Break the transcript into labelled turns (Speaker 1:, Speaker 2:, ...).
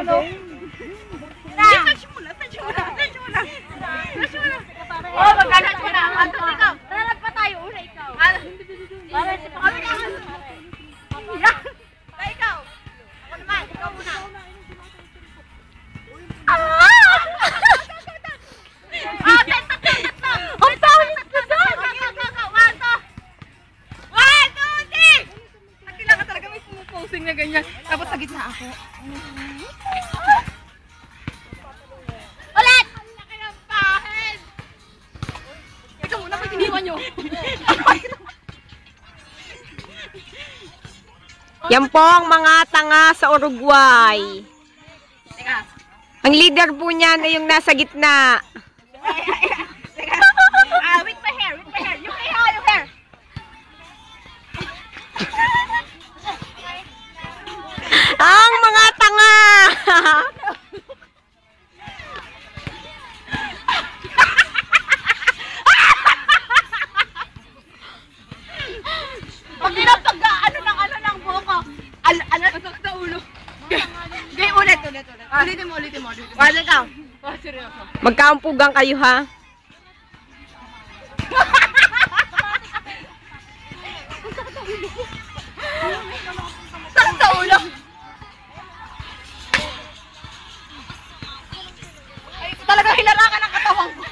Speaker 1: ano? Touch mo lang. Oh, magkakatch mo na. Ikaw. Talag pa tayo. Una, ikaw. Para si kami na. Ikaw. Ako naman. Ikaw muna. Ang pangit ko doon! One, two, three! At kailangan talaga may pumuposing na ganyan. Tapos sa gitna ako. Ulit! Ang laki ng pahid! Teka muna, pag iniwan nyo.
Speaker 2: Yan po ang mga tanga sa Uruguay.
Speaker 1: Teka.
Speaker 2: Ang leader po niyan ay yung nasa gitna.
Speaker 1: With my hair. Yung hair.
Speaker 2: Ang mga tanga!
Speaker 1: Pag pinapag-ano ng buko. Masakit sa ulo. Gay, ulit. Ulitin mo. Wala ka. Seryoso.
Speaker 2: Magkaampugang kayo ha.
Speaker 1: Sakit sa ulo. Ay, talaga hinarakan ang katawan ko.